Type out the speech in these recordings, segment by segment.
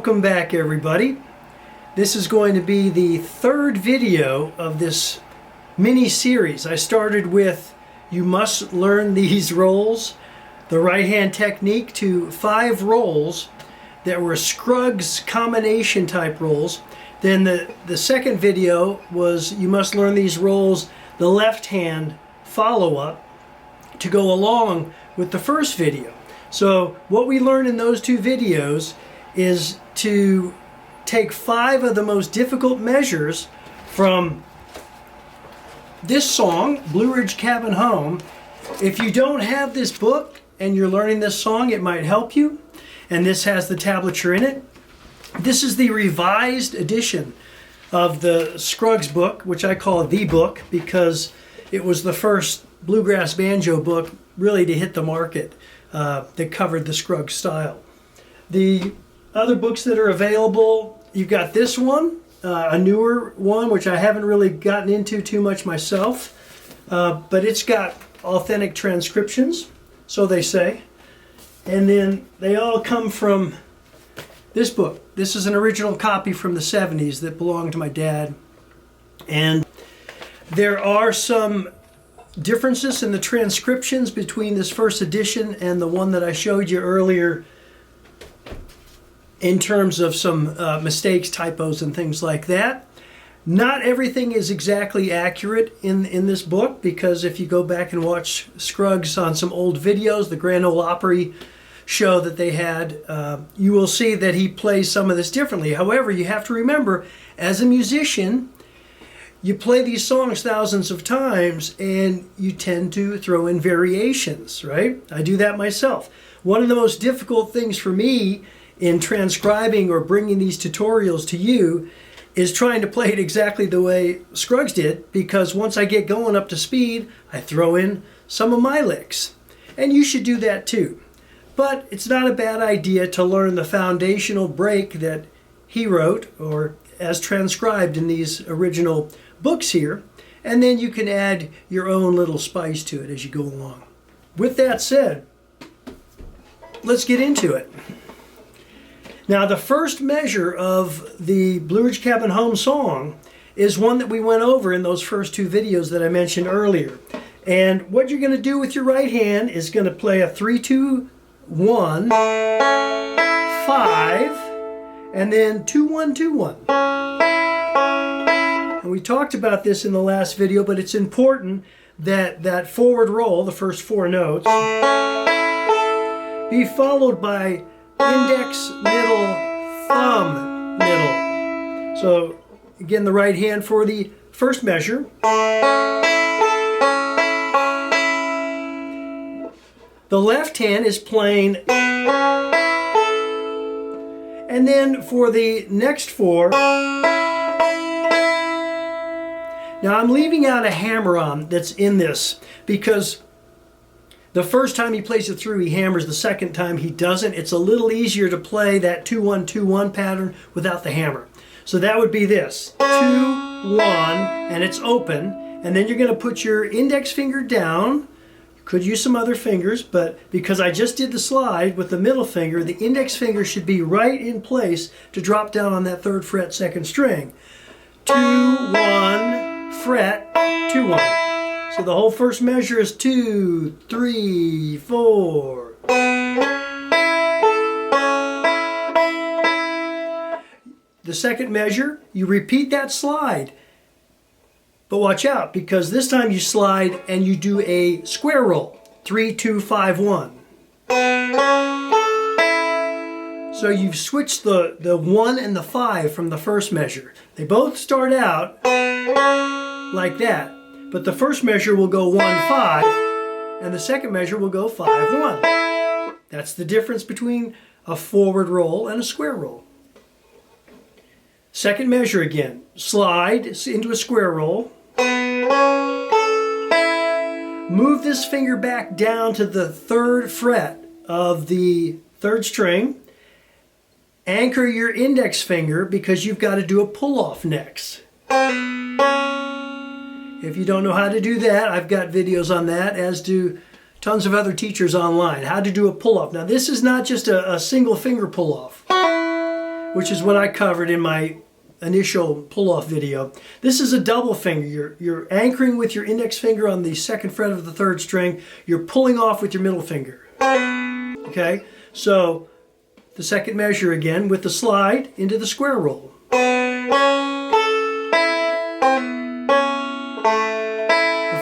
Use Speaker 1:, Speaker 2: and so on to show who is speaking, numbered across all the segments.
Speaker 1: Welcome back, everybody. This is going to be the third video of this mini series. I started with "You must learn these rolls," the right hand technique, to 5 rolls that were Scruggs combination type rolls. Then the second video was "You must learn these rolls," the left hand follow-up to go along with the first video. So what we learned in those 2 videos is to take 5 of the most difficult measures from this song, Blueridge Cabin Home. If you don't have this book and you're learning this song, it might help you. And this has the tablature in it. This is the revised edition of the Scruggs book, which I call the book because it was the first bluegrass banjo book really to hit the market that covered the Scruggs style. The other books that are available, you've got this one, a newer one, which I haven't really gotten into too much myself, but it's got authentic transcriptions, so they say. And then they all come from this book. This is an original copy from the 70s that belonged to my dad. And there are some differences in the transcriptions between this first edition and the one that I showed you earlier, in terms of some mistakes, typos, and things like that. Not everything is exactly accurate in this book, because if you go back and watch Scruggs on some old videos, the Grand Ole Opry show that they had, you will see that he plays some of this differently. However, you have to remember, as a musician, you play these songs thousands of times and you tend to throw in variations, right? I do that myself. One of the most difficult things for me in transcribing or bringing these tutorials to you is trying to play it exactly the way Scruggs did, because once I get going up to speed, I throw in some of my licks. And you should do that too. But it's not a bad idea to learn the foundational break that he wrote, or as transcribed in these original books here, and then you can add your own little spice to it as you go along. With that said, let's get into it. Now, the first measure of the Blueridge Cabin Home song is one that we went over in those first 2 videos that I mentioned earlier. And what you're going to do with your right hand is going to play a 3-2-1, 5, and then 2-1-2-1. And we talked about this in the last video, but it's important that that forward roll, the first 4 notes, be followed by index, middle, thumb, middle. So again, the right hand for the first measure. The left hand is playing. And then for the next 4, now I'm leaving out a hammer-on that's in this, because the first time he plays it through, he hammers. The second time, he doesn't. It's a little easier to play that 2-1-2-1 pattern without the hammer. So that would be this: 2-1, and it's open. And then you're going to put your index finger down. You could use some other fingers, but because I just did the slide with the middle finger, the index finger should be right in place to drop down on that 3rd fret, 2nd string. 2-1, fret, 2-1. So the whole first measure is 2, 3, 4. The second measure, you repeat that slide. But watch out, because this time you slide and you do a square roll. 3, 2, 5, 1. So you've switched the 1 and the 5 from the first measure. They both start out like that. But the first measure will go 1-5, and the second measure will go 5-1. That's the difference between a forward roll and a square roll. Second measure again. Slide into a square roll. Move this finger back down to the 3rd fret of the 3rd string. Anchor your index finger, because you've got to do a pull-off next. If you don't know how to do that, I've got videos on that, as do tons of other teachers online, how to do a pull-off. Now, this is not just a single finger pull-off. which is what I covered in my initial pull-off video. This is a double finger. You're anchoring with your index finger on the second fret of the third string. You're pulling off with your middle finger. Okay, so the second measure again with the slide into the square roll. The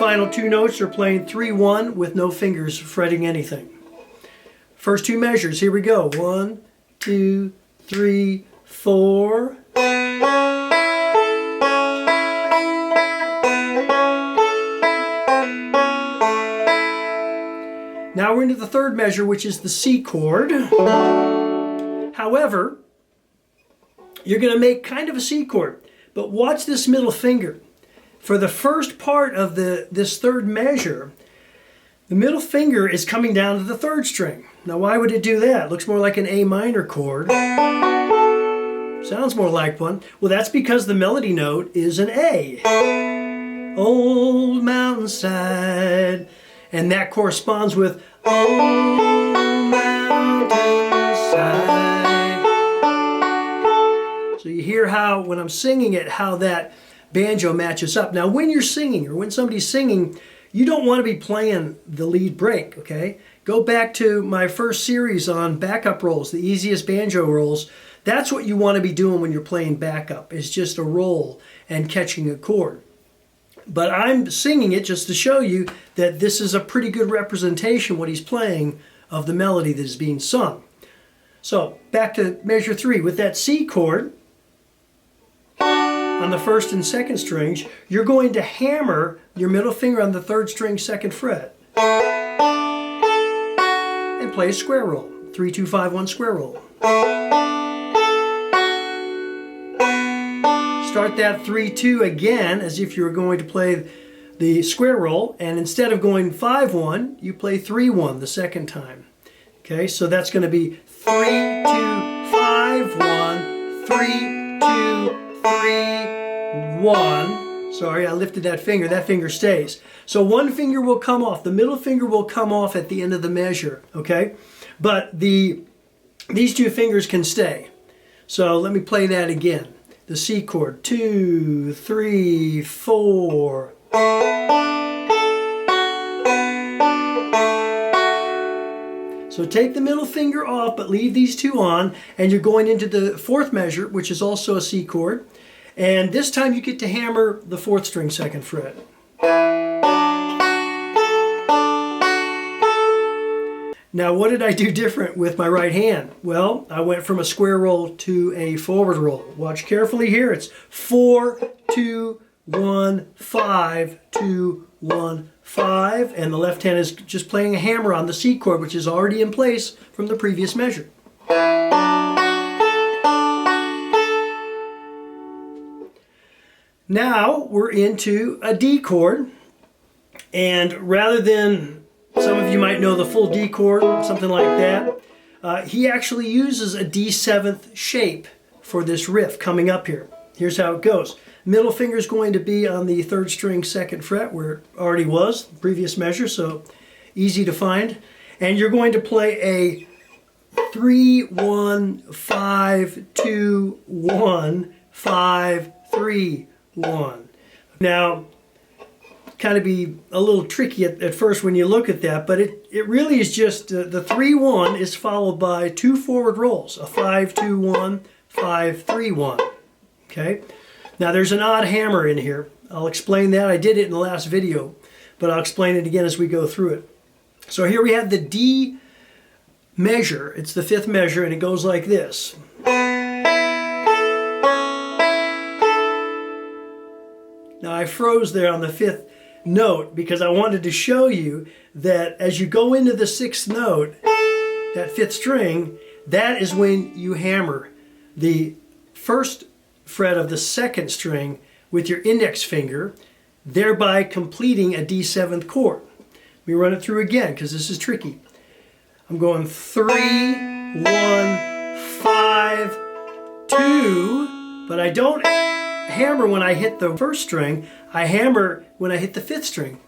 Speaker 1: final two notes are playing 3-1 with no fingers fretting anything. First two measures, here we go. 1, 2, 3, 4. Now we're into the third measure, which is the C chord. However, you're going to make kind of a C chord, but watch this middle finger. For the first part of this third measure, the middle finger is coming down to the third string. Now why would it do that? It looks more like an A minor chord. Sounds more like one. Well, that's because the melody note is an A. Old mountainside. And that corresponds with old mountainside. So you hear how, when I'm singing it, how that banjo matches up. Now when you're singing, or when somebody's singing, you don't want to be playing the lead break, okay? Go back to my first series on backup rolls, the easiest banjo rolls. That's what you want to be doing when you're playing backup, is just a roll and catching a chord. But I'm singing it just to show you that this is a pretty good representation, what he's playing, of the melody that is being sung. So back to measure 3. With that C chord on the first and second strings, you're going to hammer your middle finger on the third string second fret and play a square roll. 3, 2, 5, 1 square roll. Start that 3-2 again as if you were going to play the square roll, and instead of going 5-1, you play 3-1 the second time. Okay, so that's going to be 3-2-5-1, 3-2-3-1. Sorry, I lifted that finger. That finger stays. So one finger will come off. The middle finger will come off at the end of the measure. Okay, but these two fingers can stay. So let me play that again. The C chord, 2, 3, 4. So take the middle finger off, but leave these two on, and you're going into the fourth measure, which is also a C chord. And this time you get to hammer the fourth string second fret. Now, what did I do different with my right hand? Well, I went from a square roll to a forward roll. Watch carefully here. It's 4, 2, 1, 5, 2, 1, 5. And the left hand is just playing a hammer on the C chord, which is already in place from the previous measure. Now we're into a D chord. And rather than, some of you might know the full D chord, something like that. He actually uses a D7th shape for this riff coming up here. Here's how it goes. Middle finger is going to be on the third string second fret, where it already was, the previous measure, so easy to find. And you're going to play a 3, 1, 5, 2, 1, 5, 3, 1. Now, kind of be a little tricky at first when you look at that, but it really is just the 3-1 is followed by 2 forward rolls, a 5-2-1, 5-3-1. Okay, now there's an odd hammer in here. I'll explain that. I did it in the last video, but I'll explain it again as we go through it. So here we have the D measure. It's the 5th measure, and it goes like this. Now I froze there on the 5th note because I wanted to show you that as you go into the 6th note, that 5th string, that is when you hammer the first fret of the 2nd string with your index finger, thereby completing a D7th chord. Let me run it through again because this is tricky. I'm going 3, 1, 5, 2, but I don't hammer when I hit the first string. I hammer when I hit the 5th string.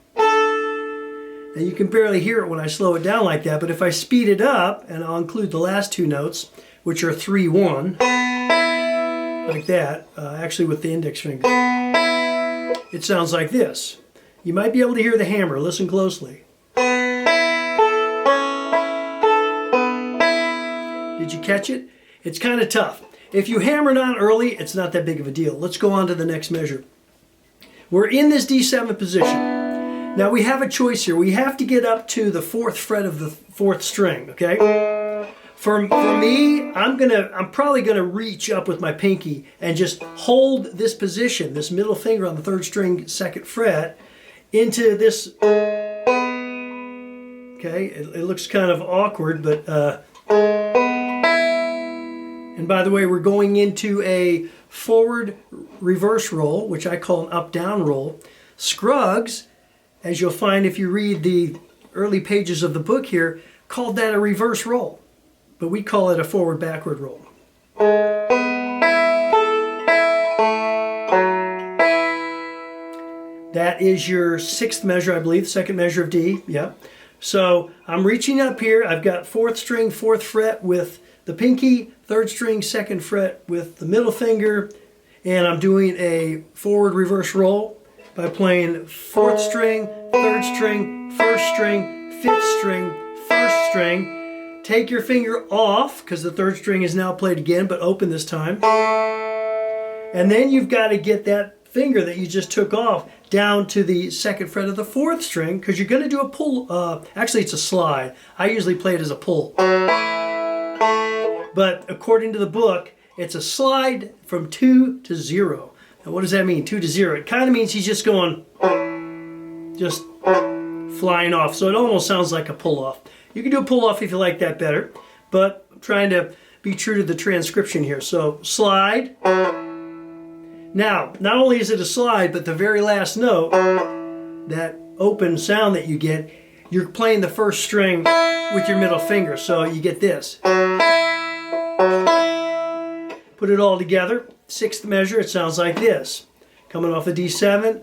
Speaker 1: Now you can barely hear it when I slow it down like that, but if I speed it up, and I'll include the last 2 notes, which are 3, 1, like that, actually with the index finger, it sounds like this. You might be able to hear the hammer. Listen closely. Did you catch it? It's kind of tough. If you hammer it on early, it's not that big of a deal. Let's go on to the next measure. We're in this D7 position. Now we have a choice here. We have to get up to the 4th fret of the 4th string, okay? For me, I'm probably gonna reach up with my pinky and just hold this position, this middle finger on the 3rd string, 2nd fret, into this. Okay, it looks kind of awkward, but and by the way, we're going into a forward reverse roll, which I call an up-down roll. Scruggs, as you'll find if you read the early pages of the book here, called that a reverse roll, but we call it a forward-backward roll. That is your 6th measure, I believe, 2nd measure of D, yeah. So I'm reaching up here, I've got 4th string, 4th fret with the pinky, 3rd string, 2nd fret with the middle finger, and I'm doing a forward reverse roll by playing 4th string, 3rd string, 1st string, 5th string, 1st string. Take your finger off, because the 3rd string is now played again, but open this time. And then you've got to get that finger that you just took off down to the 2nd fret of the 4th string, because you're going to do a pull. Actually, it's a slide. I usually play it as a pull. But according to the book, it's a slide from 2 to 0. Now, what does that mean, 2 to 0? It kind of means he's just going, just flying off. So it almost sounds like a pull-off. You can do a pull-off if you like that better, but I'm trying to be true to the transcription here. So slide. Now, not only is it a slide, but the very last note, that open sound that you get, you're playing the 1st string with your middle finger. So you get this. Put it all together, 6th measure, it sounds like this. Coming off the D7.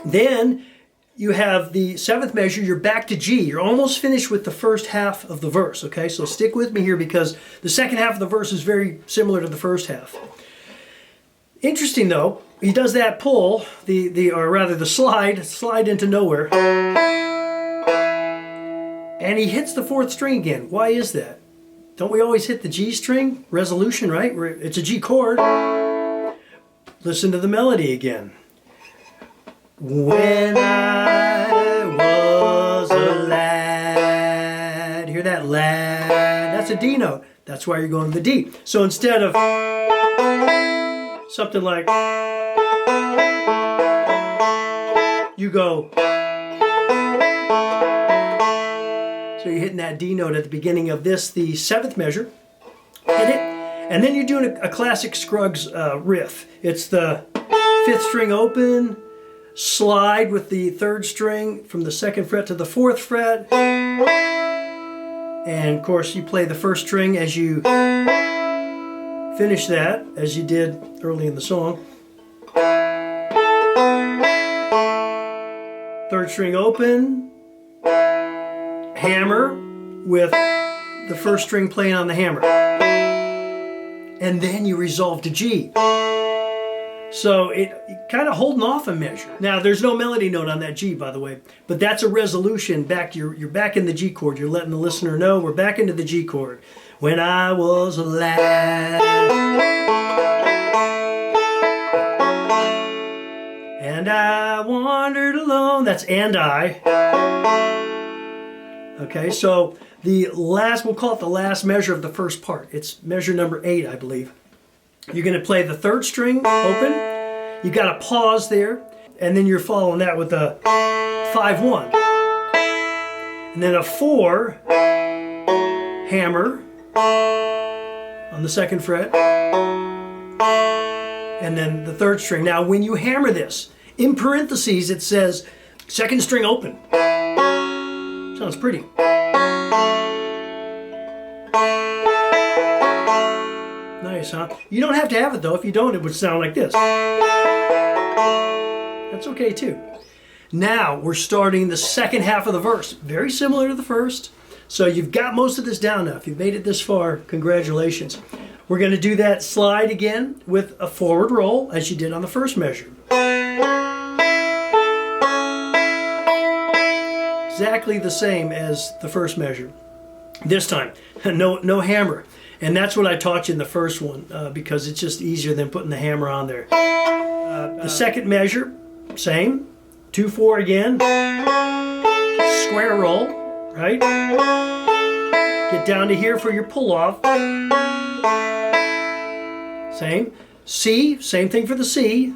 Speaker 1: Then you have the 7th measure, you're back to G. You're almost finished with the 1st half of the verse, okay? So stick with me here because the 2nd half of the verse is very similar to the 1st half. Interesting though, he does that pull, or rather the slide into nowhere. And he hits the 4th string again. Why is that? Don't we always hit the G string? Resolution, right? It's a G chord. Listen to the melody again. When I was a lad. Hear that? Lad. That's a D note. That's why you're going to the D. So instead of something like, you go. So you're hitting that D note at the beginning of this, the 7th measure. Hit it. And then you're doing a classic Scruggs riff. It's the 5th string open, slide with the 3rd string from the 2nd fret to the 4th fret. And of course you play the 1st string as you finish that, as you did early in the song. 3rd string open, hammer with the 1st string playing on the hammer. And then you resolve to G. So it kind of holding off a measure. Now there's no melody note on that G, by the way, but that's a resolution back. You're back in the G chord. You're letting the listener know we're back into the G chord. When I was a lad, and I wandered alone. That's and I. Okay, so the last, we'll call it the last measure of the first part. It's measure number 8, I believe. You're going to play the 3rd string open. You got a pause there, and then you're following that with a 5-1. And then a 4 hammer on the 2nd fret. And then the 3rd string. Now when you hammer this, in parentheses it says 2nd string open. Sounds pretty. Nice, huh? You don't have to have it though. If you don't, it would sound like this. That's okay too. Now we're starting the 2nd half of the verse. Very similar to the first. So you've got most of this down now. If you've made it this far, congratulations. We're going to do that slide again with a forward roll as you did on the first measure. Exactly the same as the first measure. This time, no hammer. And that's what I taught you in the first one because it's just easier than putting the hammer on there. The second measure, same. 2-4 again. Square roll, right? Get down to here for your pull off. Same. C, same thing for the C.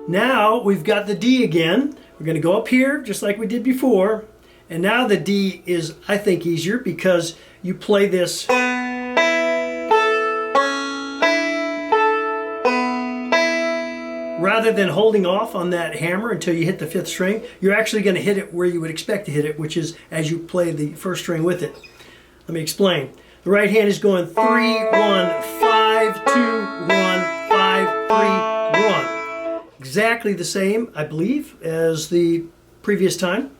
Speaker 1: Now we've got the D again. We're going to go up here just like we did before. And now the D is, I think, easier because you play this rather than holding off on that hammer until you hit the 5th string. You're actually going to hit it where you would expect to hit it, which is as you play the 1st string with it. Let me explain. The right hand is going 3, 1, 5, 2, 1, 5, 3, 1. Exactly the same, I believe, as the previous time.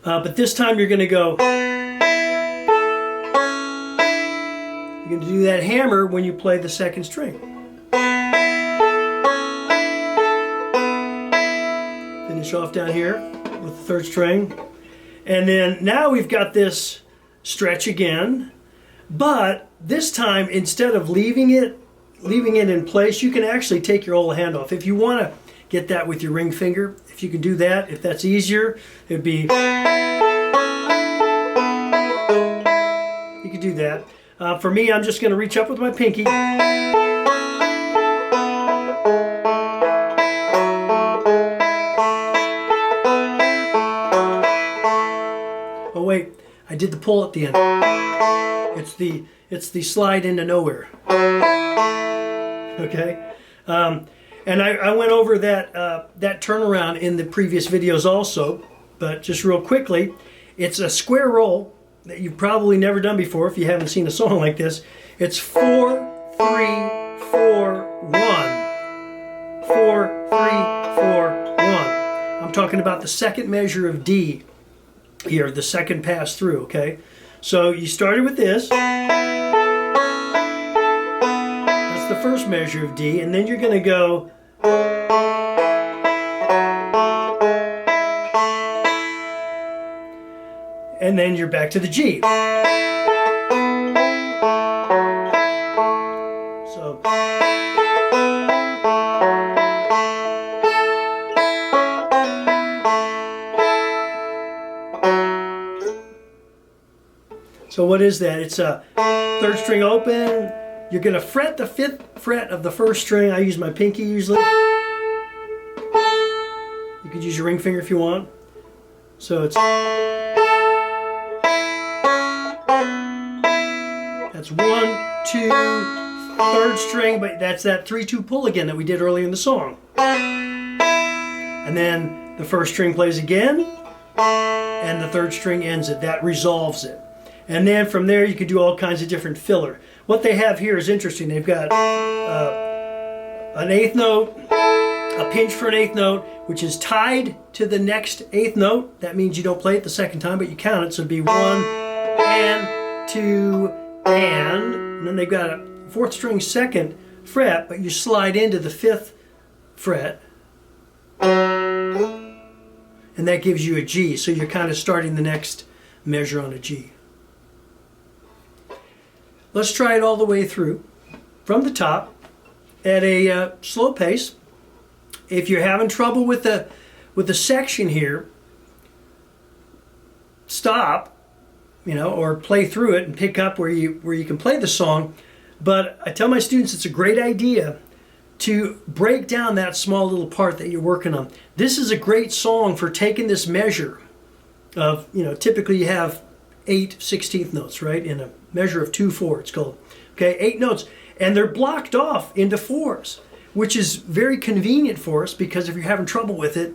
Speaker 1: But this time you're going to go. You're going to do that hammer when you play the 2nd string. Finish off down here with the 3rd string. And then now we've got this stretch again. But this time, instead of leaving it in place, you can actually take your whole hand off. If you want to get that with your ring finger, if you can do that, if that's easier, it'd be, you could do that. For me, I'm just going to reach up with my pinky. Oh wait, I did the pull at the end. It's the slide into nowhere. Okay, and I went over that turnaround in the previous videos also, but just real quickly, it's a square roll that you've probably never done before if you haven't seen a song like this. It's 4, 3, 4, 1. 4, 3, 4, 1. I'm talking about the 2nd measure of D here, the 2nd pass through, okay? So you started with this. The 1st measure of D, and then you're going to go and then you're back to the G. So what is that? It's a 3rd string open. You're going to fret the 5th fret of the 1st string. I use my pinky usually. You could use your ring finger if you want. So it's, that's 1, 2, 3rd string, but that's that 3-2 pull again that we did earlier in the song. And then the 1st string plays again, and the 3rd string ends it. That resolves it. And then from there you could do all kinds of different filler. What they have here is interesting. They've got an 8th note, a pinch for an 8th note, which is tied to the next 8th note. That means you don't play it the 2nd time, but you count it. So it'd be 1 and 2 and then they've got a 4th string 2nd fret, but you slide into the 5th fret, and that gives you a G. So you're kind of starting the next measure on a G. Let's try it all the way through from the top at a slow pace. If you're having trouble with the section here, stop, or play through it and pick up where you can play the song. But I tell my students it's a great idea to break down that small little part that you're working on. This is a great song for taking this measure of, typically you have 8 16th notes, right? In a measure of 2/4, it's called. Okay, 8 notes, and they're blocked off into 4s, which is very convenient for us because if you're having trouble with it,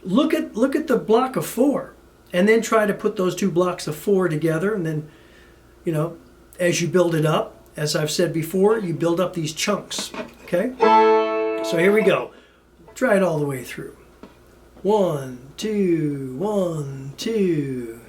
Speaker 1: look at the block of 4, and then try to put those 2 blocks of 4 together, and then, as you build it up, as I've said before, you build up these chunks. Okay. So here we go. Try it all the way through. 1, 2, 1, 2.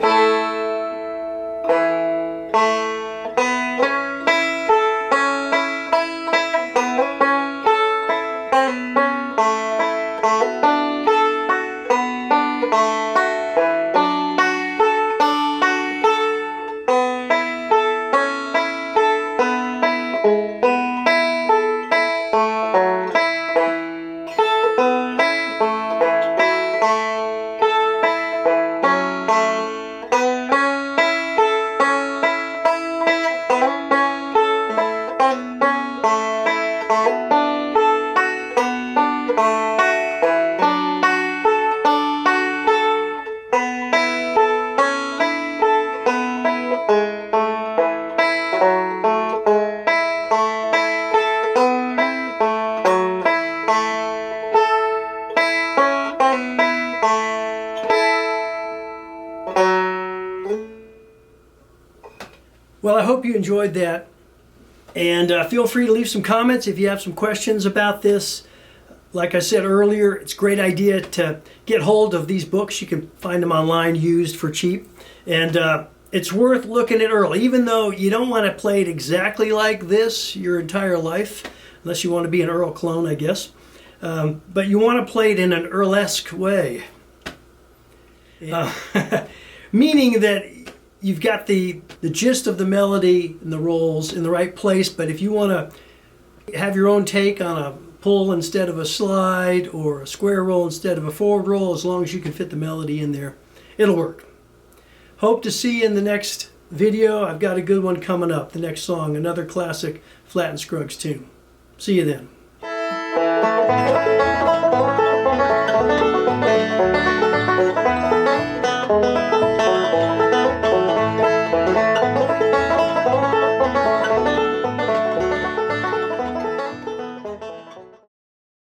Speaker 1: Well, I hope you enjoyed that, and feel free to leave some comments if you have some questions about this. Like I said earlier, it's a great idea to get hold of these books. You can find them online used for cheap, and it's worth looking at early, even though you don't want to play it exactly like this your entire life, unless you want to be an Earl clone, I guess. But you want to play it in an Earl-esque way, meaning that you've got the gist of the melody and the rolls in the right place, but if you want to have your own take on a pull instead of a slide or a square roll instead of a forward roll, as long as you can fit the melody in there, it'll work. Hope to see you in the next video. I've got a good one coming up, the next song, another classic Flatt and Scruggs tune. See you then.